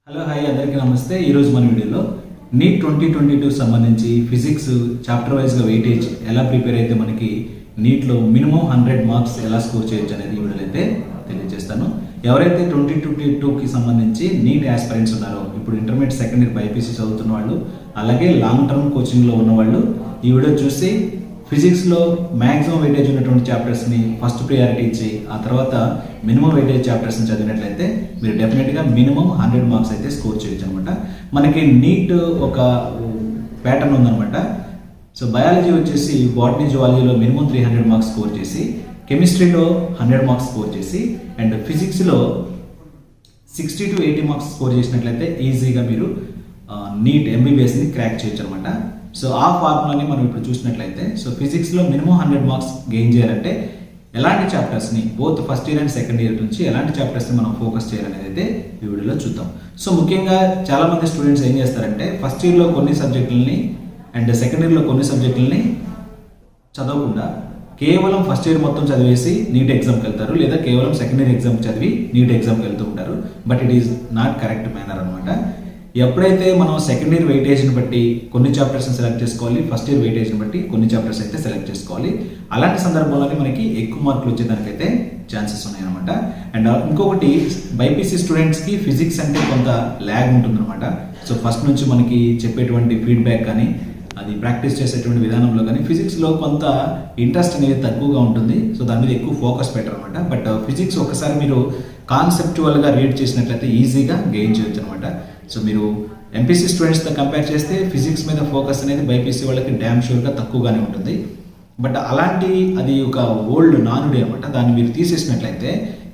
Hello hi అందరికీ నమస్తే. ఈరోజు మన వీడియోలో నీట్ 2022 సంబంధించి ఫిజిక్స్ చాప్టర్ వైజ్గా వెయిటేజ్ ఎలా ప్రిపేర్ అయితే మనకి నీట్లో మినిమం 100 మార్క్స్ ఎలా స్కోర్ చేయొచ్చు అనేది ఈ వీడియోలో అయితే తెలియజేస్తాను. ఎవరైతే 2022కి సంబంధించి నీట్ ఆస్పిరెంట్స్ ఉన్నారో, ఇప్పుడు ఇంటర్మీడియట్ సెకండ్ ఇయర్ బైపీసీ చదువుతున్న వాళ్ళు, అలాగే లాంగ్ టర్మ్ కోచింగ్లో ఉన్న వాళ్ళు ఈ వీడియో చూసి ఫిజిక్స్లో మ్యాక్సిమం వెయిటేజ్ ఉన్నటువంటి చాప్టర్స్ని ఫస్ట్ ప్రియారిటీ ఇచ్చి ఆ తర్వాత మినిమం వెయిటేజ్ చాప్టర్స్ని చదివినట్లయితే మీరు డెఫినెట్గా మినిమం 100 మార్క్స్ అయితే స్కోర్ చేయొచ్చు అనమాట. మనకి నీట్ ఒక ప్యాటర్న్ ఉందనమాట. సో బయాలజీ వచ్చేసి బాటనీ జువాలజీలో మినిమం 300 మార్క్స్ స్కోర్ చేసి, కెమిస్ట్రీలో 100 మార్క్స్ స్కోర్ చేసి, అండ్ ఫిజిక్స్లో 60 to 80 మార్క్స్ స్కోర్ చేసినట్లయితే ఈజీగా మీరు నీట్ ఎంబీబీఎస్ని క్రాక్ చేయొచ్చు అనమాట. సో ఆ ఫార్ములాని మనం ఇప్పుడు చూసినట్లయితే, సో ఫిజిక్స్లో మినిమం 100 మార్క్స్ గెయిన్ చేయాలంటే ఎలాంటి చాప్టర్స్ని both first year and second year నుంచి ఎలాంటి చాప్టర్స్ని మనం ఫోకస్ చేయాలనేది అయితే ఈ వీడియోలో చూద్దాం. సో ముఖ్యంగా చాలామంది స్టూడెంట్స్ ఏం చేస్తారంటే ఫస్ట్ ఇయర్లో కొన్ని సబ్జెక్టులని అండ్ సెకండ్ ఇయర్లో కొన్ని సబ్జెక్టులని చదవకుండా కేవలం ఫస్ట్ ఇయర్ మొత్తం చదివేసి నీట్ ఎగ్జామ్కి వెళ్తారు, లేదా కేవలం సెకండ్ ఇయర్ ఎగ్జామ్ చదివి నీట్ ఎగ్జామ్కి వెళ్తూ ఉంటారు. But it is not correct manner అనమాట. ఎప్పుడైతే మనం సెకండ్ ఇయర్ వెయిటేజ్ని బట్టి కొన్ని చాప్టర్స్ని సెలెక్ట్ చేసుకోవాలి, ఫస్ట్ ఇయర్ వెయిటేజ్ని బట్టి కొన్ని చాప్టర్స్ అయితే సెలెక్ట్ చేసుకోవాలి. అలాంటి సందర్భంలోనే మనకి ఎక్కువ మార్కులు వచ్చేదానికైతే ఛాన్సెస్ ఉన్నాయి అనమాట. అండ్ ఇంకొకటి, బైపీసీ స్టూడెంట్స్కి ఫిజిక్స్ అంటే కొంత ల్యాగ్ ఉంటుందన్నమాట. సో ఫస్ట్ నుంచి మనకి చెప్పేటువంటి ఫీడ్బ్యాక్ కానీ, అది ప్రాక్టీస్ చేసేటువంటి విధానంలో కానీ ఫిజిక్స్లో కొంత ఇంట్రెస్ట్ అనేది తక్కువగా ఉంటుంది. సో దాని మీద ఎక్కువ ఫోకస్ పెట్టరు అనమాట. బట్ ఫిజిక్స్ ఒకసారి మీరు కాన్సెప్చువల్గా రీడ్ చేసినట్లయితే ఈజీగా గెయిన్ చేయొచ్చు అనమాట. సో మీరు ఎంపీసీ స్టూడెంట్స్తో కంపేర్ చేస్తే ఫిజిక్స్ మీద ఫోకస్ అనేది బైపీసీ వాళ్ళకి డ్యామ్ షూర్గా తక్కువగానే ఉంటుంది. బట్ అలాంటి అది ఒక ఓల్డ్ నానుడి అనమాట. దాన్ని మీరు తీసేసినట్లయితే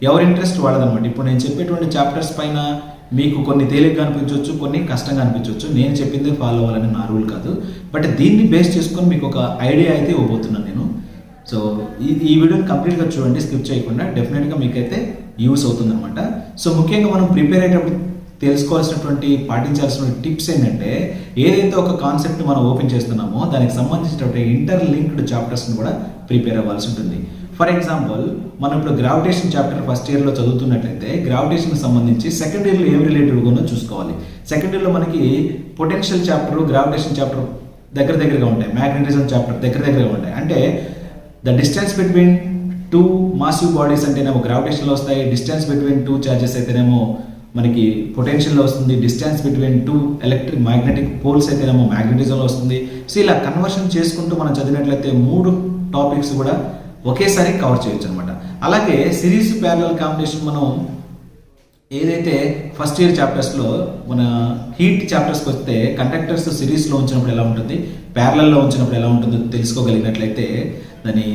ఎవరి ఇంట్రెస్ట్ వాళ్ళదనమాట. ఇప్పుడు నేను చెప్పేటువంటి చాప్టర్స్ పైన మీకు కొన్ని తేలిగ్గా అనిపించవచ్చు, కొన్ని కష్టంగా అనిపించవచ్చు. నేను చెప్పిందే ఫాలో అవ్వాలని నా రూల్ కాదు. బట్ దీన్ని బేస్ చేసుకొని మీకు ఒక ఐడియా అయితే ఇవ్వబోతున్నాను నేను. సో ఈ వీడియోని కంప్లీట్గా చూడండి, స్కిప్ చేయకుండా. డెఫినెట్గా మీకైతే యూస్ అవుతుంది అనమాట. సో ముఖ్యంగా మనం ప్రిపేర్ అయ్యేటప్పుడు తెలుసుకోవాల్సినటువంటి పాటించాల్సినటువంటి టిప్స్ ఏంటంటే, ఏదైతే ఒక కాన్సెప్ట్ మనం ఓపెన్ చేస్తున్నామో దానికి సంబంధించినటువంటి ఇంటర్ లింక్డ్ చాప్టర్స్ని కూడా ప్రిపేర్ అవ్వాల్సి ఉంటుంది. ఫర్ ఎగ్జాంపుల్, మనం ఇప్పుడు గ్రావిటేషన్ చాప్టర్ ఫస్ట్ ఇయర్లో చదువుతున్నట్లయితే గ్రావిటేషన్కి సంబంధించి సెకండ్ ఇయర్లో ఏం రిలేటెడ్గా ఉందో చూసుకోవాలి. సెకండ్ ఇయర్లో మనకి పొటెన్షియల్ చాప్టర్, గ్రావిటేషన్ చాప్టర్ దగ్గరగా ఉంటాయి, మ్యాగ్నెటిజం చాప్టర్ దగ్గరగా ఉంటాయి. అంటే the distance between two massive bodies అంటేనేమో గ్రావిటేషన్లో వస్తాయి, డిస్టెన్స్ బిట్వీన్ టూ చార్జెస్ అయితేనేమో మనకి పొటెన్షియల్లో వస్తుంది, distance between two electric magnetic poles అయితేనేమో మ్యాగ్నెటిజంలో వస్తుంది. సో ఇలా కన్వర్షన్ చేసుకుంటూ మనం చదివినట్లయితే 3 టాపిక్స్ కూడా ఒకేసారి కవర్ చేయొచ్చు అనమాట. అలాగే సిరీస్ ప్యారలల్ కాంబినేషన్ మనం ఏదైతే ఫస్ట్ ఇయర్ చాప్టర్స్లో మన హీట్ చాప్టర్స్కి వస్తే కండక్టర్స్ సిరీస్లో ఉంచినప్పుడు ఎలా ఉంటుంది, ప్యారలల్లో ఉంచినప్పుడు ఎలా ఉంటుందో తెలుసుకోగలిగినట్లయితే, దాని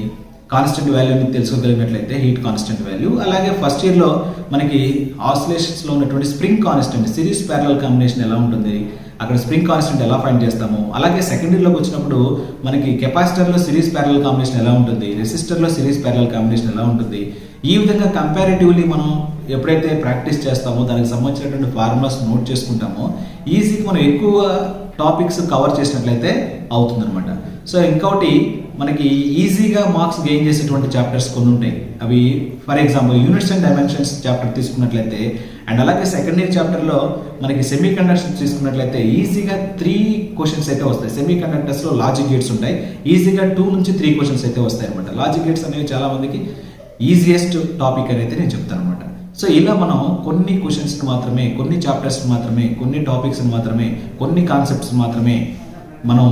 కాన్స్టెంట్ వాల్యూని తెలుసుకోగలిగినట్లయితే హీట్ కాన్స్టెంట్ వాల్యూ. అలాగే ఫస్ట్ ఇయర్లో మనకి ఆసిలేషన్స్లో ఉన్నటువంటి spring constant series parallel combination ఎలా ఉంటుంది, అక్కడ స్ప్రింగ్ కాన్స్టెంట్ ఎలా ఫైండ్ చేస్తాము. అలాగే సెకండ్ ఇయర్లోకి వచ్చినప్పుడు మనకి కెపాసిటర్లో సిరీస్ ప్యారలల్ కాంబినేషన్ ఎలా ఉంటుంది, రెసిస్టర్లో సిరీస్ ప్యారలల్ కాంబినేషన్ ఎలా ఉంటుంది. ఈ విధంగా కంపారిటివ్లీ మనం ఎప్పుడైతే ప్రాక్టీస్ చేస్తామో దానికి సంబంధించినటువంటి ఫార్ములాస్ నోట్ చేసుకుంటామో ఈజీగా మనం ఎక్కువ టాపిక్స్ కవర్ చేసినట్లయితే అవుతుందన్నమాట. సో ఇంకొకటి, మనకి ఈజీగా మార్క్స్ గెయిన్ చేసేటువంటి చాప్టర్స్ కొన్ని ఉంటాయి. అవి for example units and dimensions chapter తీసుకున్నట్లయితే, అండ్ అలాగే సెకండ్ ఇయర్ చాప్టర్లో మనకి సెమీ కండక్టర్స్ తీసుకున్నట్లయితే ఈజీగా 3 క్వశ్చన్స్ అయితే వస్తాయి. సెమీ కండక్టర్స్లో లాజిక్ గేట్స్ ఉంటాయి, ఈజీగా 2 నుంచి 3 క్వశ్చన్స్ అయితే వస్తాయి అనమాట. లాజిక్ గేట్స్ అనేవి చాలా మందికి ఈజియెస్ట్ టాపిక్ అని అయితే నేను చెప్తాను అనమాట. సో ఇలా మనం కొన్ని క్వశ్చన్స్ని మాత్రమే, కొన్ని చాప్టర్స్ని మాత్రమే, కొన్ని టాపిక్స్ని మాత్రమే, కొన్ని కాన్సెప్ట్స్ మాత్రమే మనం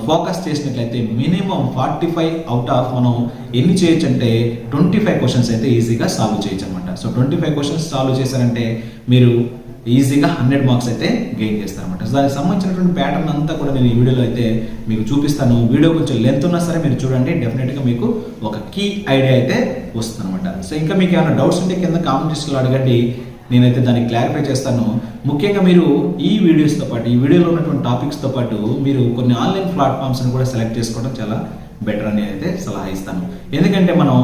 ఫోకస్ చేసినట్లయితే మినిమం 45 అవుట్ ఆఫ్ మనం ఎన్ని చేయొచ్చు అంటే 25 క్వశ్చన్స్ అయితే ఈజీగా సాల్వ్ చేయొచ్చు అనమాట. సో 25 క్వశ్చన్స్ సాల్వ్ చేశారంటే మీరు ఈజీగా 100 మార్క్స్ అయితే గెయిన్ చేస్తారనమాట. సో దానికి సంబంధించినటువంటి ప్యాటర్న్ అంతా కూడా నేను ఈ వీడియోలో అయితే మీకు చూపిస్తాను. వీడియో కొంచెం లెంత్ ఉన్నా సరే మీరు చూడండి, డెఫినెట్గా మీకు ఒక కీ ఐడియా అయితే వస్తుంది అనమాట. సో ఇంకా మీకు ఏమైనా డౌట్స్ ఉంటే కింద కామెంట్ సెక్షన్లో అడగండి, నేనైతే దాన్ని క్లారిఫై చేస్తాను. ముఖ్యంగా మీరు ఈ వీడియోస్తో పాటు, ఈ వీడియోలో ఉన్నటువంటి టాపిక్స్తో పాటు మీరు కొన్ని ఆన్లైన్ ప్లాట్ఫామ్స్ని కూడా సెలెక్ట్ చేసుకోవడం చాలా బెటర్ అని అయితే సలహా ఇస్తాను. ఎందుకంటే మనం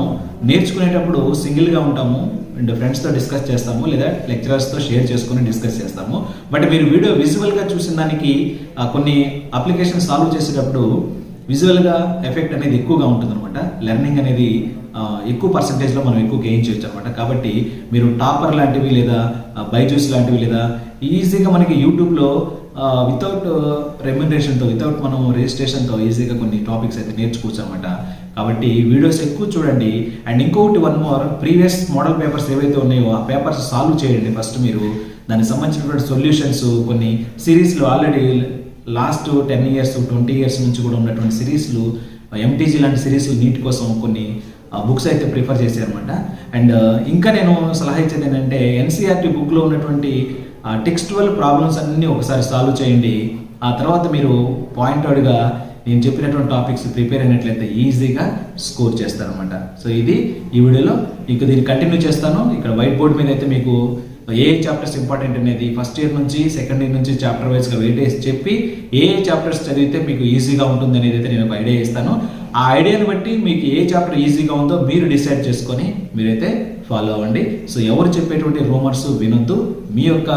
నేర్చుకునేటప్పుడు సింగిల్గా ఉంటాము అండ్ ఫ్రెండ్స్తో డిస్కస్ చేస్తాము, లేదా లెక్చరర్స్తో షేర్ చేసుకుని డిస్కస్ చేస్తాము. బట్ మీరు వీడియో విజువల్గా చూసిన దానికి కొన్ని అప్లికేషన్ సాల్వ్ చేసేటప్పుడు విజువల్గా ఎఫెక్ట్ అనేది ఎక్కువగా ఉంటుంది అనమాట. లెర్నింగ్ అనేది ఎక్కువ పర్సంటేజ్లో మనం ఎక్కువ గెయిన్ చేయొచ్చు అనమాట. కాబట్టి మీరు టాపర్ లాంటివి లేదా బైజూస్ లాంటివి లేదా ఈజీగా మనకి యూట్యూబ్లో వితౌట్ రెమ్యునరేషన్తో, వితౌట్ మనం రిజిస్ట్రేషన్తో ఈజీగా కొన్ని టాపిక్స్ అయితే నేర్చుకోవచ్చు అనమాట. కాబట్టి వీడియోస్ ఎక్కువ చూడండి. అండ్ ఇంకొకటి one more, previous model papers ఏవైతే ఉన్నాయో ఆ పేపర్స్ సాల్వ్ చేయండి ఫస్ట్. మీరు దానికి సంబంధించినటువంటి సొల్యూషన్స్ కొన్ని సిరీస్లు ఆల్రెడీ లాస్ట్ 10 years 20 years నుంచి కూడా ఉన్నటువంటి సిరీస్లు, ఎంటీజీ లాంటి సిరీస్లు నీట్ కోసం కొన్ని బుక్స్ అయితే ప్రిఫర్ చేశారనమాట. అండ్ ఇంకా నేను సలహా ఇచ్చేది ఏంటంటే ఎన్సీఆర్టీ బుక్లో ఉన్నటువంటి టెక్స్టువల్ ప్రాబ్లమ్స్ అన్నీ ఒకసారి సాల్వ్ చేయండి. ఆ తర్వాత మీరు పాయింటెడ్గా నేను చెప్పినటువంటి టాపిక్స్ ప్రిపేర్ అయినట్లయితే ఈజీగా స్కోర్ చేస్తారనమాట. సో ఇది ఈ వీడియోలో ఇంకా దీన్ని కంటిన్యూ చేస్తాను. ఇక్కడ వైట్ బోర్డ్ మీద అయితే మీకు ఏ చాప్టర్స్ ఇంపార్టెంట్ అనేది ఫస్ట్ ఇయర్ నుంచి సెకండ్ ఇయర్ నుంచి చాప్టర్ వైజ్గా వెయిటేజ్ చెప్పి ఏ చాప్టర్స్ చదివితే మీకు ఈజీగా ఉంటుంది అనేది అయితే నేను ఒక ఐడియా ఇస్తాను. ఆ ఐడియాని బట్టి మీకు ఏ చాప్టర్ ఈజీగా ఉందో మీరు డిసైడ్ చేసుకొని మీరైతే ఫాలో అవ్వండి. సో ఎవరు చెప్పేటువంటి రూమర్స్ వినొద్దు. మీ యొక్క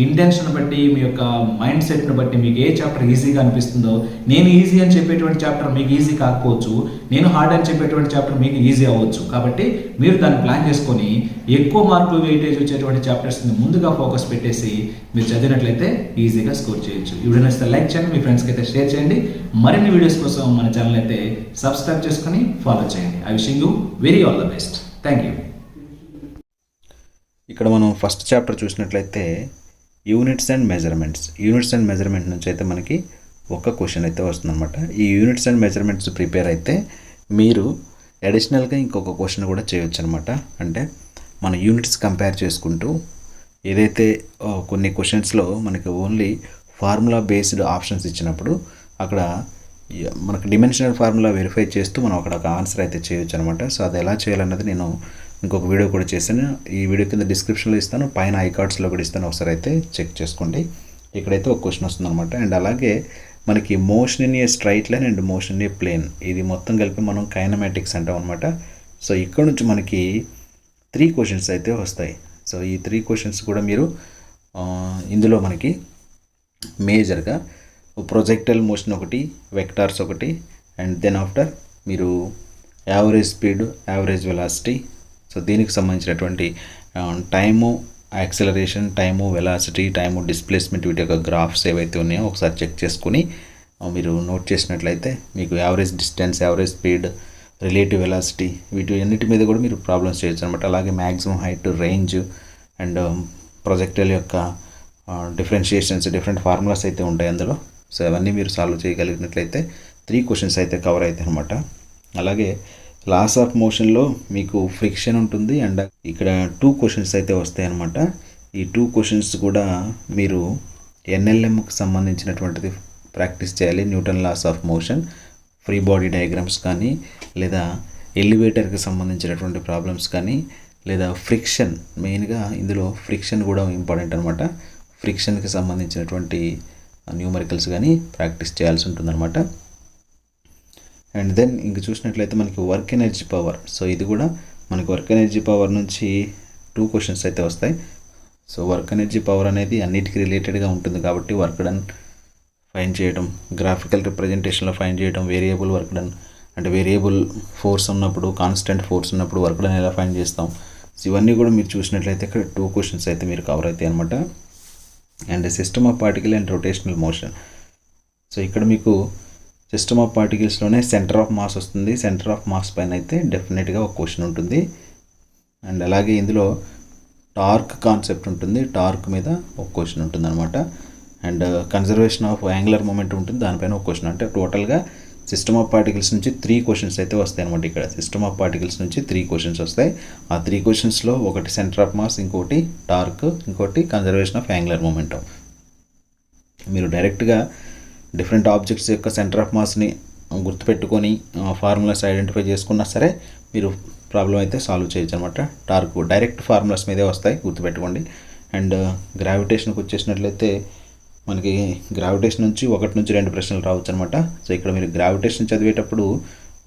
ఇంటెన్షన్ బట్టి, మీ యొక్క మైండ్ సెట్ని బట్టి మీకు ఏ చాప్టర్ ఈజీగా అనిపిస్తుందో, నేను ఈజీ అని చెప్పేటువంటి చాప్టర్ మీకు ఈజీ కాకపోవచ్చు, నేను హార్డ్ అని చెప్పేటువంటి చాప్టర్ మీకు ఈజీ అవ్వచ్చు. కాబట్టి మీరు దాన్ని ప్లాన్ చేసుకొని ఎక్కువ మార్కులు వెయిటేజ్ వచ్చేటువంటి చాప్టర్స్ని ముందుగా ఫోకస్ పెట్టేసి మీరు చదివినట్లయితే ఈజీగా స్కోర్ చేయొచ్చు. ఈ వీడియో నచ్చితే లైక్ చేయండి, మీ ఫ్రెండ్స్కి అయితే షేర్ చేయండి. మరిన్ని వీడియోస్ కోసం మన ఛానల్ అయితే సబ్స్క్రైబ్ చేసుకొని ఫాలో చేయండి. I wishing you very all the best. Thank you. ఇక్కడ మనం ఫస్ట్ చాప్టర్ చూసినట్లయితే units and measurements. Units and measurement నుంచి అయితే మనకి ఒక క్వశ్చన్ అయితే వస్తుందన్నమాట. ఈ యూనిట్స్ అండ్ మెజర్మెంట్స్ ప్రిపేర్ అయితే మీరు అడిషనల్గా ఇంకొక క్వశ్చన్ కూడా చేయొచ్చు అనమాట. అంటే మన యూనిట్స్ కంపేర్ చేసుకుంటూ ఏదైతే కొన్ని క్వశ్చన్స్లో మనకి ఓన్లీ ఫార్ములా బేస్డ్ ఆప్షన్స్ ఇచ్చినప్పుడు అక్కడ మనకు డిమెన్షనల్ ఫార్ములా వెరిఫై చేస్తూ మనం అక్కడ ఒక ఆన్సర్ అయితే చేయొచ్చు అనమాట. సో అది ఎలా చేయాలన్నది నేను ఇంకొక వీడియో కూడా చేశాను. ఈ వీడియో కింద డిస్క్రిప్షన్లో ఇస్తాను, పైన ఐకార్డ్స్లో కూడా ఇస్తాను, ఒకసారి అయితే చెక్ చేసుకోండి. ఇక్కడైతే ఒక క్వశ్చన్ వస్తుందన్నమాట. అండ్ అలాగే మనకి motion in a straight line and motion in a plane, ఇది మొత్తం కలిపి మనం కైనమాటిక్స్ అంటాం అనమాట. సో ఇక్కడ నుంచి మనకి 3 క్వశ్చన్స్ అయితే వస్తాయి. సో ఈ 3 క్వశ్చన్స్ కూడా మీరు ఇందులో మనకి మేజర్గా ప్రొజెక్టైల్ మోషన్ ఒకటి, వెక్టార్స్ ఒకటి, అండ్ దెన్ ఆఫ్టర్ మీరు average speed, average velocity, so దీనికి సంబంధించినటువంటి time, acceleration, time, velocity, time, displacement, వీటి యొక్క గ్రాఫ్స్ ఏవైతే ఉన్నాయో ఒకసారి చెక్ చేసుకుని మీరు నోట్ చేసినట్లయితే మీకు average distance, average speed, relative velocity, వీటి అన్నిటి మీద కూడా మీరు ప్రాబ్లమ్స్ చేయొచ్చు అనమాట. అలాగే maximum height, range and projectile యొక్క డిఫరెన్షియేషన్స్, డిఫరెంట్ ఫార్ములాస్ అయితే ఉంటాయి అందులో. సో అవన్నీ మీరు సాల్వ్ చేయగలిగినట్లయితే 3 క్వశ్చన్స్ అయితే కవర్ అవుతాయి అనమాట. అలాగే లాస్ ఆఫ్ మోషన్లో మీకు ఫ్రిక్షన్ ఉంటుంది అండ్ ఇక్కడ 2 క్వశ్చన్స్ అయితే వస్తాయి అన్నమాట. ఈ 2 క్వశ్చన్స్ కూడా మీరు ఎన్ఎల్ఎంకి సంబంధించినటువంటిది ప్రాక్టీస్ చేయాలి. Newton loss of motion, free body diagrams కానీ, లేదా ఎలివేటర్కి సంబంధించినటువంటి ప్రాబ్లమ్స్ కానీ, లేదా ఫ్రిక్షన్, మెయిన్గా ఇందులో ఫ్రిక్షన్ కూడా ఇంపార్టెంట్ అనమాట. ఫ్రిక్షన్కి సంబంధించినటువంటి న్యూమరికల్స్ కానీ ప్రాక్టీస్ చేయాల్సి ఉంటుందన్నమాట. అండ్ దెన్ ఇంక చూసినట్లయితే మనకి వర్క్ ఎనర్జీ పవర్, సో ఇది కూడా మనకి వర్క్ ఎనర్జీ పవర్ నుంచి 2 క్వశ్చన్స్ అయితే వస్తాయి. సో వర్క్ ఎనర్జీ పవర్ అనేది అన్నిటికీ రిలేటెడ్గా ఉంటుంది కాబట్టి వర్క్ డన్ ఫైండ్ చేయడం, గ్రాఫికల్ రిప్రజెంటేషన్లో ఫైండ్ చేయడం, వేరియబుల్ వర్క్ డన్ అంటే వేరియబుల్ ఫోర్స్ ఉన్నప్పుడు, కాన్స్టెంట్ ఫోర్స్ ఉన్నప్పుడు వర్క్ డన్ ఎలా ఫైండ్ చేస్తాం, సో ఇవన్నీ కూడా మీరు చూసినట్లయితే ఇక్కడ 2 క్వశ్చన్స్ అయితే మీరు కవర్ అవుతాయి అనమాట. And system of particle and rotational motion, so ఇక్కడ మీకు సిస్టమ్ ఆఫ్ పార్టికల్స్లోనే సెంటర్ ఆఫ్ మాస్ వస్తుంది. సెంటర్ ఆఫ్ మాస్ పైన అయితే డెఫినెట్గా ఒక క్వశ్చన్ ఉంటుంది. అండ్ అలాగే ఇందులో టార్క్ కాన్సెప్ట్ ఉంటుంది, టార్క్ మీద ఒక క్వశ్చన్ ఉంటుంది అనమాట. And conservation of angular moment ఉంటుంది, దానిపైన ఒక క్వశ్చన్. అంటే టోటల్గా సిస్టమ్ ఆఫ్ పార్టికల్స్ నుంచి 3 క్వశ్చన్స్ అయితే వస్తాయి అనమాట. ఇక్కడ సిస్టమ్ ఆఫ్ పార్టికల్స్ నుంచి 3 క్వశ్చన్స్ వస్తాయి. ఆ 3 క్వశ్చన్స్లో ఒకటి సెంటర్ ఆఫ్ మాస్, ఇంకోటి టార్క్, ఇంకోటి కన్జర్వేషన్ ఆఫ్ యాంగులర్ మూమెంటం. మీరు డైరెక్ట్గా డిఫరెంట్ ఆబ్జెక్ట్స్ యొక్క సెంటర్ ఆఫ్ మాస్ని గుర్తుపెట్టుకొని ఫార్ములాస్ ఐడెంటిఫై చేసుకున్నా సరే మీరు ప్రాబ్లం అయితే సాల్వ్ చేయొచ్చు అనమాట. టార్క్ డైరెక్ట్ ఫార్ములాస్ మీదే వస్తాయి, గుర్తుపెట్టుకోండి. అండ్ గ్రావిటేషన్కి వచ్చేసినట్లయితే మనకి గ్రావిటేషన్ నుంచి 1 నుంచి 2 ప్రశ్నలు రావచ్చు అనమాట. సో ఇక్కడ మీరు గ్రావిటేషన్ చదివేటప్పుడు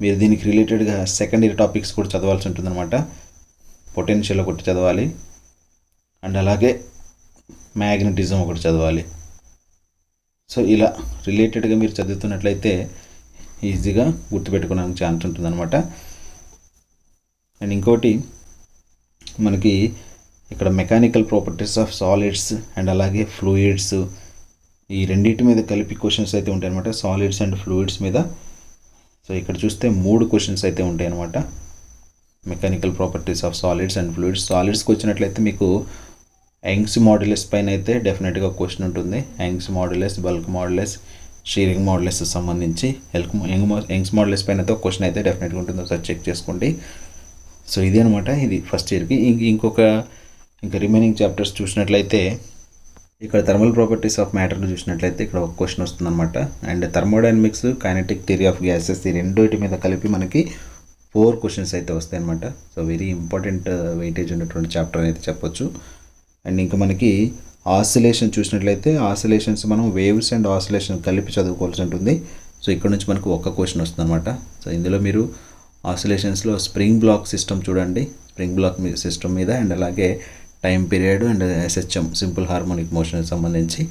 మీరు దీనికి రిలేటెడ్గా సెకండ్ ఇయర్ టాపిక్స్ కూడా చదవాల్సి ఉంటుందన్నమాట. పొటెన్షియల్ ఒకటి చదవాలి అండ్ అలాగే మ్యాగ్నెటిజం ఒకటి చదవాలి. సో ఇలా రిలేటెడ్గా మీరు చదువుతున్నట్లయితే ఈజీగా గుర్తుపెట్టుకోవడానికి ఛాన్స్ ఉంటుందన్నమాట. అండ్ ఇంకోటి మనకి ఇక్కడ mechanical properties of solids and అలాగే ఫ్లూయిడ్స్, ఈ రెండింటి మీద కలిపి క్వశ్చన్స్ అయితే ఉంటాయి అనమాట, సాలిడ్స్ అండ్ ఫ్లూయిడ్స్ మీద. సో ఇక్కడ చూస్తే 3 క్వశ్చన్స్ అయితే ఉంటాయి అనమాట, mechanical properties of solids and fluids. సాలిడ్స్కి వచ్చినట్లయితే మీకు యంగ్స్ మాడ్యులస్ పైన అయితే డెఫినెట్గా క్వశ్చన్ ఉంటుంది. Young's modulus, bulk modulus, shearing modulus సంబంధించి యంగ్స్ మాడ్యులస్ పైన అయితే ఒక క్వశ్చన్ అయితే డెఫినెట్గా ఉంటుంది, ఒకసారి చెక్ చేసుకోండి. సో ఇది అనమాట, ఇది ఫస్ట్ ఇయర్కి. ఇంకా రిమైనింగ్ చాప్టర్స్ చూసినట్లయితే ఇక్కడ థర్మల్ ప్రాపర్టీస్ ఆఫ్ మ్యాటర్ని చూసినట్లయితే ఇక్కడ ఒక క్వశ్చన్ వస్తుందన్నమాట. And thermodynamics, kinetic theory of gases, ఈ రెండింటి మీద కలిపి మనకి 4 క్వశ్చన్స్ అయితే వస్తాయి అనమాట. సో వెరీ ఇంపార్టెంట్ వెయిటేజ్ ఉన్నటువంటి చాప్టర్ అయితే చెప్పొచ్చు. అండ్ ఇంకా మనకి ఆసిలేషన్ చూసినట్లయితే ఆసిలేషన్స్ మనం వేవ్స్ అండ్ ఆసిలేషన్ కలిపి చదువుకోవాల్సి ఉంటుంది. సో ఇక్కడ నుంచి మనకు ఒక క్వశ్చన్ వస్తుంది అనమాట. సో ఇందులో మీరు ఆసిలేషన్స్లో స్ప్రింగ్ బ్లాక్ సిస్టమ్ చూడండి, స్ప్రింగ్ బ్లాక్ సిస్టమ్ మీద అండ్ అలాగే time period and SHM simple harmonic మోషన్కి సంబంధించి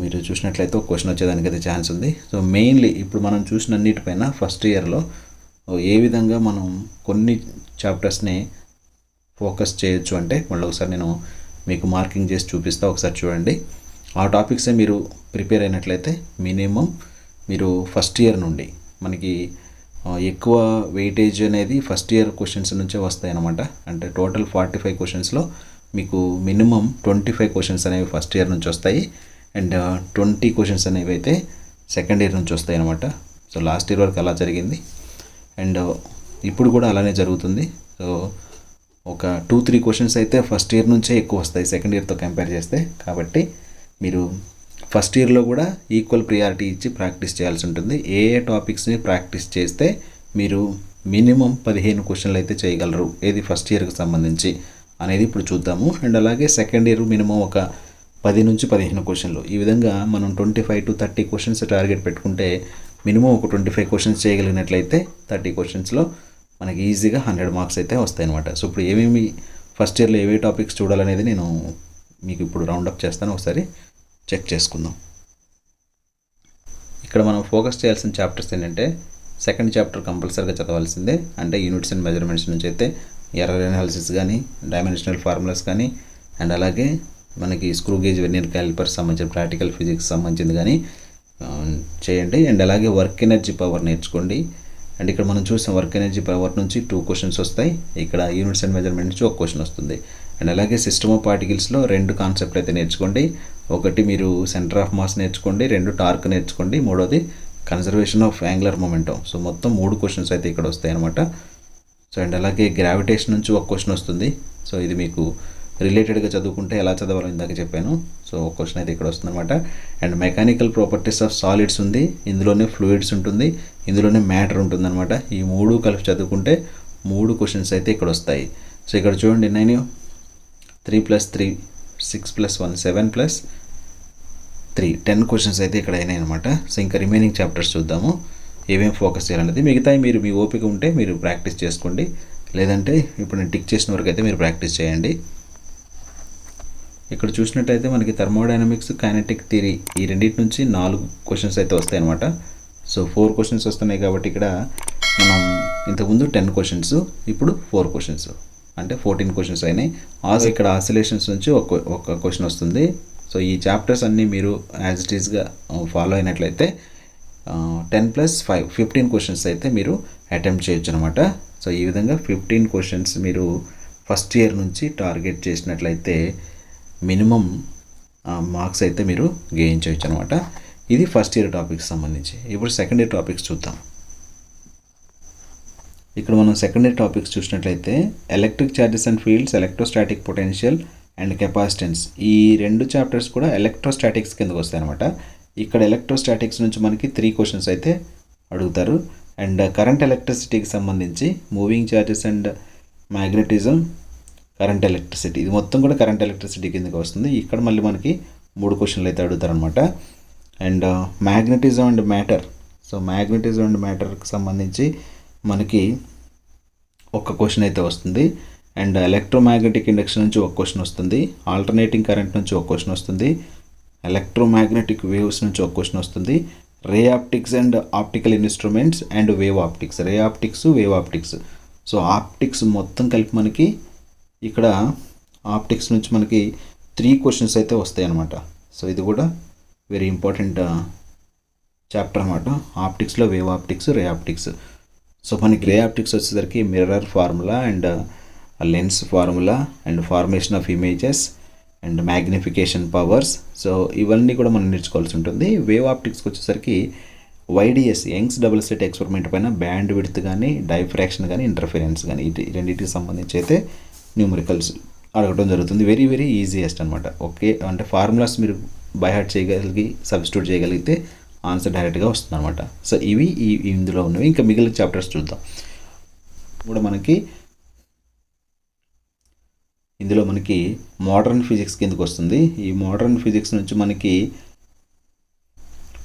మీరు చూసినట్లయితే ఒక క్వశ్చన్ వచ్చేదానికి అయితే ఛాన్స్ ఉంది. సో మెయిన్లీ ఇప్పుడు మనం చూసిన అన్నిటిపైన ఫస్ట్ ఇయర్లో ఏ విధంగా మనం కొన్ని చాప్టర్స్ని ఫోకస్ చేయొచ్చు అంటే మళ్ళీ ఒకసారి నేను మీకు మార్కింగ్ చేసి చూపిస్తా, ఒకసారి చూడండి. ఆ టాపిక్సే మీరు ప్రిపేర్ అయినట్లయితే మినిమం మీరు ఫస్ట్ ఇయర్ నుండి మనకి ఎక్కువ వెయిటేజ్ అనేది ఫస్ట్ ఇయర్ క్వశ్చన్స్ నుంచే వస్తాయి అన్నమాట. అంటే టోటల్ 45 క్వశ్చన్స్లో మీకు మినిమం 25 క్వశ్చన్స్ అనేవి ఫస్ట్ ఇయర్ నుంచి వస్తాయి అండ్ 20 క్వశ్చన్స్ అనేవి అయితే సెకండ్ ఇయర్ నుంచి వస్తాయి అన్నమాట. సో లాస్ట్ ఇయర్ వరకు అలా జరిగింది అండ్ ఇప్పుడు కూడా అలానే జరుగుతుంది. సో ఒక 2-3 క్వశ్చన్స్ అయితే ఫస్ట్ ఇయర్ నుంచే ఎక్కువ వస్తాయి సెకండ్ ఇయర్తో కంపేర్ చేస్తే. కాబట్టి మీరు ఫస్ట్ ఇయర్లో కూడా ఈక్వల్ ప్రియారిటీ ఇచ్చి ప్రాక్టీస్ చేయాల్సి ఉంటుంది. ఏ టాపిక్స్ని ప్రాక్టీస్ చేస్తే మీరు మినిమం 15 క్వశ్చన్లు అయితే చేయగలరు ఏది ఫస్ట్ ఇయర్కి సంబంధించి అనేది ఇప్పుడు చూద్దాము. అండ్ అలాగే సెకండ్ ఇయర్ మినిమం ఒక 10 నుంచి 15 క్వశ్చన్లు, ఈ విధంగా మనం 25 to 30 క్వశ్చన్స్ టార్గెట్ పెట్టుకుంటే మినిమం ఒక 25 క్వశ్చన్స్ చేయగలిగినట్లయితే 30 క్వశ్చన్స్లో మనకి ఈజీగా 100 మార్క్స్ అయితే వస్తాయి అనమాట. సో ఇప్పుడు ఏమేమి ఫస్ట్ ఇయర్లో ఏవే టాపిక్స్ చూడాలనేది నేను మీకు ఇప్పుడు రౌండప్ చేస్తాను, ఒకసారి చెక్ చేసుకుందాం. ఇక్కడ మనం ఫోకస్ చేయాల్సిన చాప్టర్స్ ఏంటంటే సెకండ్ చాప్టర్ కంపల్సరీగా చదవాల్సిందే. అంటే యూనిట్స్ అండ్ మెజర్మెంట్స్ నుంచి అయితే ఎర్రర్ అనాలిసిస్ కానీ, డైమెన్షనల్ ఫార్ములాస్ కానీ అండ్ అలాగే మనకి స్క్రూ గేజ్ వెర్నియర్ క్యాలిపర్స్ సంబంధించిన ప్రాక్టికల్ ఫిజిక్స్ సంబంధించింది కానీ చేయండి. అండ్ అలాగే వర్క్ ఎనర్జీ పవర్ నేర్చుకోండి. అండ్ ఇక్కడ మనం చూసిన వర్క్ ఎనర్జీ పవర్ నుంచి 2 క్వశ్చన్స్ వస్తాయి, ఇక్కడ యూనిట్స్ అండ్ మెజర్మెంట్ నుంచి ఒక క్వశ్చన్ వస్తుంది. అండ్ అలాగే సిస్టమ్ ఆఫ్ పార్టికల్స్లో 2 కాన్సెప్ట్ అయితే నేర్చుకోండి. ఒకటి మీరు సెంటర్ ఆఫ్ మాస్ నేర్చుకోండి, 2 టార్క్ నేర్చుకోండి, 3వది conservation of angular momentum. So మొత్తం 3 క్వశ్చన్స్ అయితే ఇక్కడ వస్తాయి అనమాట. సో అండ్ అలాగే గ్రావిటేషన్ నుంచి ఒక క్వశ్చన్ వస్తుంది. సో ఇది మీకు రిలేటెడ్గా చదువుకుంటే ఎలా చదవాలో ఇందాక చెప్పాను. సో ఒక క్వశ్చన్ అయితే ఇక్కడ వస్తుంది అనమాట. And mechanical properties of solids ఉంది, ఇందులోనే ఫ్లూయిడ్స్ ఉంటుంది, ఇందులోనే మ్యాటర్ ఉంటుంది అనమాట. ఈ 3 కలిపి చదువుకుంటే 3 క్వశ్చన్స్ అయితే ఇక్కడ వస్తాయి. సో ఇక్కడ చూడండి 9 3 + 3 6 + 1 7 + 3 10 క్వశ్చన్స్ అయితే ఇక్కడ అయినాయి అనమాట. సో ఇంకా రిమైనింగ్ చాప్టర్స్ చూద్దాము ఏమేమి ఫోకస్ చేయాలనేది. మిగతాయి మీరు మీ ఓపిక ఉంటే మీరు ప్రాక్టీస్ చేసుకోండి, లేదంటే ఇప్పుడు నేను టిక్ చేసిన వరకు అయితే మీరు ప్రాక్టీస్ చేయండి. ఇక్కడ చూసినట్టయితే మనకి థర్మోడైనమిక్స్, కైనెటిక్ థియరీ ఈ రెండింటి నుంచి 4 క్వశ్చన్స్ అయితే వస్తాయి అనమాట. సో 4 క్వశ్చన్స్ వస్తున్నాయి కాబట్టి ఇక్కడ మనం ఇంతకుముందు 10 క్వశ్చన్స్, ఇప్పుడు 4 క్వశ్చన్స్ అంటే 14 క్వశ్చన్స్ అయినాయి. ఇక్కడ ఆసిలేషన్స్ నుంచి ఒక క్వశ్చన్ వస్తుంది. సో ఈ చాప్టర్స్ అన్నీ మీరు యాజ్ ఇట్ ఈస్గా ఫాలో అయినట్లయితే 10 + 5 15 క్వశ్చన్స్ అయితే మీరు అటెంప్ట్ చేయొచ్చు అనమాట. సో ఈ విధంగా 15 క్వశ్చన్స్ మీరు ఫస్ట్ ఇయర్ నుంచి టార్గెట్ చేసినట్లయితే మినిమం మార్క్స్ అయితే మీరు గెయిన్ చేయొచ్చు అనమాట. ఇది ఫస్ట్ ఇయర్ టాపిక్స్ సంబంధించి. ఇప్పుడు సెకండ్ ఇయర్ టాపిక్స్ చూద్దాం. ఇక్కడ మనం సెకండ్ ఇయర్ టాపిక్స్ చూసినట్లయితే electric charges and fields, electrostatic potential and capacitance, ఈ 2 చాప్టర్స్ కూడా ఎలక్ట్రోస్టాటిక్స్ కిందకు వస్తాయి అనమాట. ఇక్కడ ఎలక్ట్రోస్టాటిక్స్ నుంచి మనకి 3 క్వశ్చన్స్ అయితే అడుగుతారు. అండ్ కరెంట్ ఎలక్ట్రిసిటీకి సంబంధించి moving charges and magnetism, current electricity, ఇది మొత్తం కూడా కరెంట్ ఎలక్ట్రిసిటీ కిందకి వస్తుంది. ఇక్కడ మళ్ళీ మనకి 3 క్వశ్చన్లు అయితే అడుగుతారనమాట. And magnetism and matter, so magnetism and మ్యాటర్కి సంబంధించి మనకి ఒక క్వశ్చన్ అయితే వస్తుంది. అండ్ ఎలక్ట్రోమాగ్నెటిక్ ఇండక్షన్ నుంచి ఒక క్వశ్చన్ వస్తుంది, ఆల్టర్నేటింగ్ కరెంట్ నుంచి ఒక క్వశ్చన్ వస్తుంది, ఎలక్ట్రోమాగ్నెటిక్ వేవ్స్ నుంచి ఒక క్వశ్చన్ వస్తుంది, ray optics and optical instruments and wave optics, ray optics, wave optics. So optics మొత్తం కలిపి మనకి ఇక్కడ ఆప్టిక్స్ నుంచి మనకి 3 క్వశ్చన్స్ అయితే వస్తాయి అన్నమాట. సో ఇది కూడా వెరీ ఇంపార్టెంట్ చాప్టర్ అన్నమాట. ఆప్టిక్స్లో wave optics, ray optics. So మనకి రే ఆప్టిక్స్ వచ్చేసరికి mirror formula and lens formula and formation of images and magnification powers. So ఇవన్నీ కూడా మనం నేర్చుకోవాల్సి ఉంటుంది. వేవ్ ఆప్టిక్స్కి వచ్చేసరికి YDS Young's double slit experiment పైన బ్యాండ్ విడ్త్ కానీ, డైఫ్రాక్షన్ కానీ, ఇంటర్ఫిరెన్స్ కానీ ఈ రెండింటికి సంబంధించి అయితే న్యూమరికల్స్ అడగడం జరుగుతుంది. వెరీ వెరీ ఈజియెస్ట్ అనమాట. ఓకే, అంటే ఫార్ములాస్ మీరు బై హార్ట్ చేయగలిగి సబ్స్టిట్యూట్ చేయగలిగితే ఆన్సర్ డైరెక్ట్గా వస్తుంది అనమాట. సో ఇవి ఇందులో ఉన్నవి. ఇంకా మిగిలిన చాప్టర్స్ చూద్దాం. కూడా మనకి ఇందులో మనకి మోడర్న్ ఫిజిక్స్ కిందకి వస్తుంది. ఈ మోడర్న్ ఫిజిక్స్ నుంచి మనకి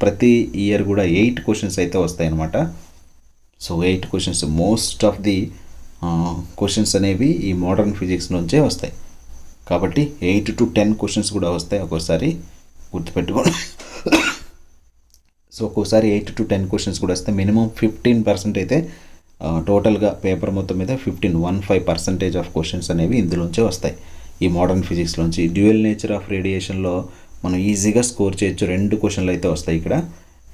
ప్రతి ఇయర్ కూడా 8 క్వశ్చన్స్ అయితే వస్తాయి అన్నమాట. So 8 questions, most of the questions అనేవి ఈ మోడర్న్ ఫిజిక్స్ నుంచే వస్తాయి. కాబట్టి 8 to 10 క్వశ్చన్స్ కూడా వస్తాయి ఒక్కోసారి, గుర్తుపెట్టుకోండి. సో ఒక్కోసారి 8 to 10 క్వశ్చన్స్ కూడా వస్తాయి. మినిమం 15% అయితే టోటల్గా పేపర్ మొత్తం మీద 15% ఆఫ్ క్వశ్చన్స్ అనేవి ఇందులోంచే వస్తాయి ఈ మోడర్న్ ఫిజిక్స్లోంచి. డ్యూయల్ నేచర్ ఆఫ్ రేడియేషన్లో మనం ఈజీగా స్కోర్ చేయొచ్చు. 2 క్వశ్చన్లు అయితే వస్తాయి ఇక్కడ.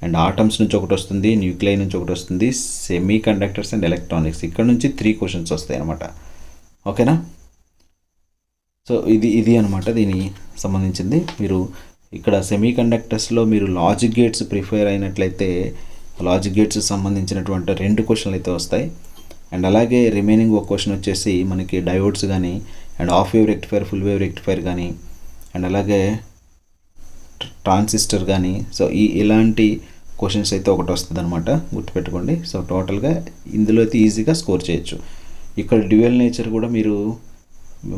అండ్ ఆటమ్స్ నుంచి ఒకటి వస్తుంది, న్యూక్లియై నుంచి ఒకటి వస్తుంది, సెమీ కండక్టర్స్ అండ్ ఎలక్ట్రానిక్స్ ఇక్కడ నుంచి 3 క్వశ్చన్స్ వస్తాయి అనమాట. ఓకేనా? సో ఇది అనమాట దీనికి సంబంధించింది. మీరు ఇక్కడ సెమీ కండక్టర్స్లో మీరు లాజిక్ గేట్స్ ప్రిఫర్ అయినట్లయితే లాజిక్ గేట్స్ సంబంధించినటువంటి 2 క్వశ్చన్లు అయితే వస్తాయి. అండ్ అలాగే రిమైనింగ్ ఒక క్వశ్చన్ వచ్చేసి మనకి డయోడ్స్ కానీ, and half wave rectifier, full wave rectifier కానీ, అండ్ అలాగే ట్రాన్సిస్టర్ కానీ. సో ఇలాంటి క్వశ్చన్స్ అయితే ఒకటి వస్తుంది అనమాట, గుర్తుపెట్టుకోండి. సో టోటల్గా ఇందులో అయితే ఈజీగా స్కోర్ చేయొచ్చు. ఇక్కడ డ్యూయల్ నేచర్ కూడా మీరు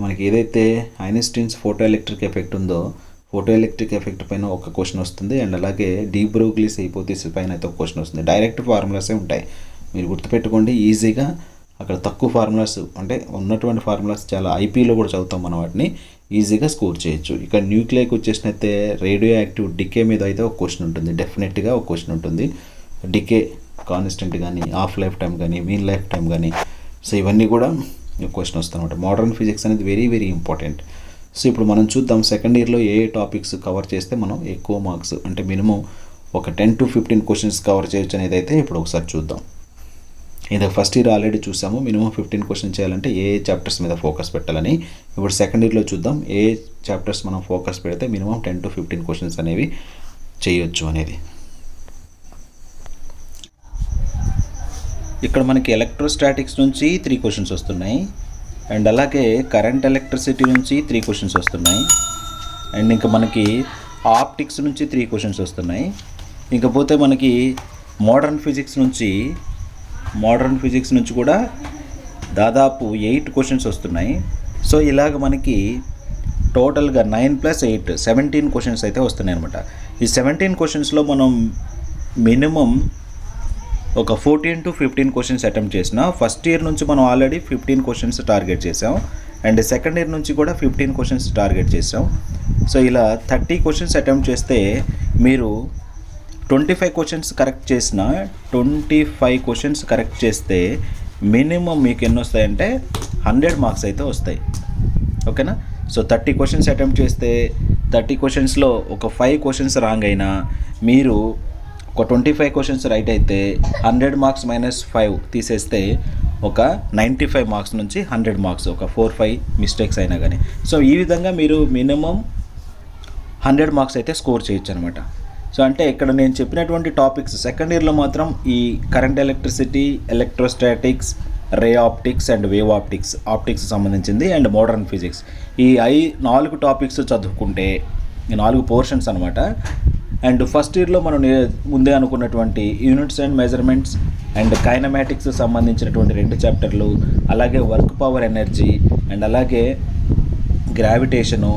మనకి ఏదైతే ఐన్స్టీన్స్ ఫోటో ఎలక్ట్రిక్ ఎఫెక్ట్ ఉందో, ఫోటో ఎలక్ట్రిక్ ఎఫెక్ట్ పైన ఒక క్వశ్చన్ వస్తుంది. అండ్ అలాగే డీ బ్రోగ్లీస్ హైపోథిసిస్ పైన అయితే ఒక క్వశ్చన్ వస్తుంది. డైరెక్ట్ ఫార్ములాసే ఉంటాయి, మీరు గుర్తుపెట్టుకోండి. ఈజీగా అక్కడ తక్కువ ఫార్ములాస్ అంటే ఉన్నటువంటి ఫార్ములాస్ చాలా ఐపీలో కూడా చదువుతాం మనం, వాటిని ఈజీగా స్కోర్ చేయొచ్చు. ఇక్కడ న్యూక్లియైకి వచ్చేసినైతే రేడియో యాక్టివ్ డికే మీద అయితే ఒక క్వశ్చన్ ఉంటుంది, డెఫినెట్గా ఒక క్వశ్చన్ ఉంటుంది. డికే కాన్స్టెంట్ కానీ, హాఫ్ లైఫ్ టైం కానీ, మీన్ లైఫ్ టైం కానీ. సో ఇవన్నీ కూడా క్వశ్చన్ వస్తాయి అనమాట. మోడర్న్ ఫిజిక్స్ అనేది వెరీ వెరీ ఇంపార్టెంట్. సో ఇప్పుడు మనం చూద్దాం సెకండ్ ఇయర్లో ఏ టాపిక్స్ కవర్ చేస్తే మనం ఎక్కువ మార్క్స్ అంటే మినిమం ఒక 10 to 15 క్వశ్చన్స్ కవర్ చేయొచ్చు అనేది అయితే ఇప్పుడు ఒకసారి చూద్దాం. ఇది ఫస్ట్ ఇయర్ ఆల్రెడీ చూసాము, మినిమం 15 క్వశ్చన్ చేయాలంటే ఏ చాప్టర్స్ మీద ఫోకస్ పెట్టాలని. ఇప్పుడు సెకండ్ ఇయర్లో చూద్దాం ఏ చాప్టర్స్ మనం ఫోకస్ పెడితే మినిమం 10 to 15 క్వశ్చన్స్ అనేవి చేయొచ్చు అనేది. ఇక్కడ మనకి ఎలక్ట్రోస్టాటిక్స్ నుంచి 3 క్వశ్చన్స్ వస్తున్నాయి. అండ్ అలాగే కరెంట్ ఎలక్ట్రిసిటీ నుంచి 3 క్వశ్చన్స్ వస్తున్నాయి. అండ్ ఇంకా మనకి ఆప్టిక్స్ నుంచి 3 క్వశ్చన్స్ వస్తున్నాయి. ఇంకపోతే మనకి మోడర్న్ ఫిజిక్స్ నుంచి కూడా దాదాపు 8 క్వశ్చన్స్ వస్తున్నాయి. సో ఇలాగ మనకి టోటల్గా 9 + 8 17 క్వశ్చన్స్ అయితే వస్తున్నాయి అనమాట. ఈ 17 క్వశ్చన్స్లో మనం మినిమం ఒక 14 to 15 క్వశ్చన్స్ అటెంప్ట్ చేసిన. ఫస్ట్ ఇయర్ నుంచి మనం ఆల్రెడీ 15 క్వశ్చన్స్ టార్గెట్ చేసాం. అండ్ సెకండ్ ఇయర్ నుంచి కూడా 15 క్వశ్చన్స్ టార్గెట్ చేసాం. సో ఇలా 30 క్వశ్చన్స్ అటెంప్ట్ చేస్తే మీరు 25 క్వశ్చన్స్ కరెక్ట్ చేసిన 25 క్వశ్చన్స్ కరెక్ట్ చేస్తే మినిమం మీకు ఎన్ని వస్తాయంటే 100 మార్క్స్ అయితే వస్తాయి. ఓకేనా? సో 30 క్వశ్చన్స్ అటెంప్ట్ చేస్తే 30 క్వశ్చన్స్లో ఒక 5 క్వశ్చన్స్ రాంగ్ అయినా మీరు ఒక 25 క్వశ్చన్స్ రైట్ అయితే 100 మార్క్స్ -5 తీసేస్తే ఒక 95 మార్క్స్ నుంచి 100 మార్క్స్, ఒక 4-5 మిస్టేక్స్ అయినా కానీ. సో ఈ విధంగా మీరు మినిమం 100 మార్క్స్ అయితే స్కోర్ చేయొచ్చు అనమాట. సో అంటే ఇక్కడ నేను చెప్పినటువంటి టాపిక్స్ సెకండ్ ఇయర్లో మాత్రం ఈ current electricity, electrostatics, ray optics and wave optics సంబంధించింది అండ్ మోడర్న్ ఫిజిక్స్, ఈ 4 టాపిక్స్ చదువుకుంటే ఈ 4 పోర్షన్స్ అనమాట. అండ్ ఫస్ట్ ఇయర్లో మనం ముందే అనుకున్నటువంటి units and measurements and kinematics సంబంధించినటువంటి 2 చాప్టర్లు, అలాగే వర్క్ పవర్ ఎనర్జీ అండ్ అలాగే గ్రావిటేషను,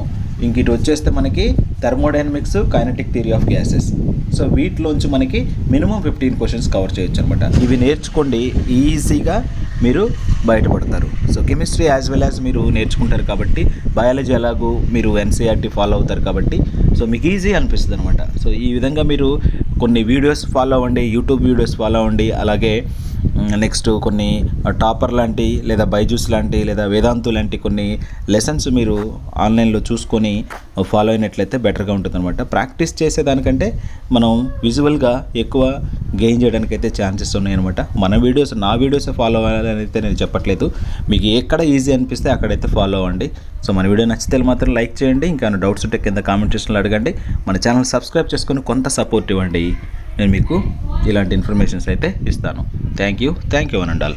ఇంక ఇటు వచ్చేస్తే మనకి thermodynamics, kinetic theory of gases. So వీటిలోంచి మనకి మినిమం 15 క్వశ్చన్స్ కవర్ చేయొచ్చు అనమాట. ఇవి నేర్చుకోండి, ఈజీగా మీరు బయటపడతారు. So chemistry as well as మీరు నేర్చుకుంటారు కాబట్టి, బయాలజీ ఎలాగూ మీరు NCERT ఫాలో అవుతారు కాబట్టి సో మీకు ఈజీ అనిపిస్తుంది అనమాట. సో ఈ విధంగా మీరు కొన్ని వీడియోస్ ఫాలో అవ్వండి, యూట్యూబ్ వీడియోస్ ఫాలో అవ్వండి, అలాగే నెక్స్ట్ కొన్ని టాపర్ లాంటి లేదా బైజూస్ లాంటి లేదా వేదాంతు లాంటి కొన్ని లెసన్స్ మీరు ఆన్లైన్లో చూసుకొని ఫాలో అయినట్లయితే బెటర్గా ఉంటుందన్నమాట. ప్రాక్టీస్ చేసేదానికంటే మనం విజువల్గా ఎక్కువ గెయిన్ చేయడానికి అయితే ఛాన్సెస్ ఉన్నాయన్నమాట. నా వీడియోస్ ఫాలో అవ్వాలని అయితే నేను చెప్పట్లేదు, మీకు ఎక్కడ ఈజీ అనిపిస్తే అక్కడైతే ఫాలో అవ్వండి. సో మన వీడియో నచ్చితే మాత్రం లైక్ చేయండి, ఇంకా డౌట్స్ ఉంటే కింద కామెంట్ సెక్షన్లో అడగండి, మన ఛానల్ సబ్స్క్రైబ్ చేసుకొని కొంత సపోర్ట్ ఇవ్వండి. నేను మీకు ఇలాంటి ఇన్ఫర్మేషన్స్ అయితే ఇస్తాను. Thank you one and all.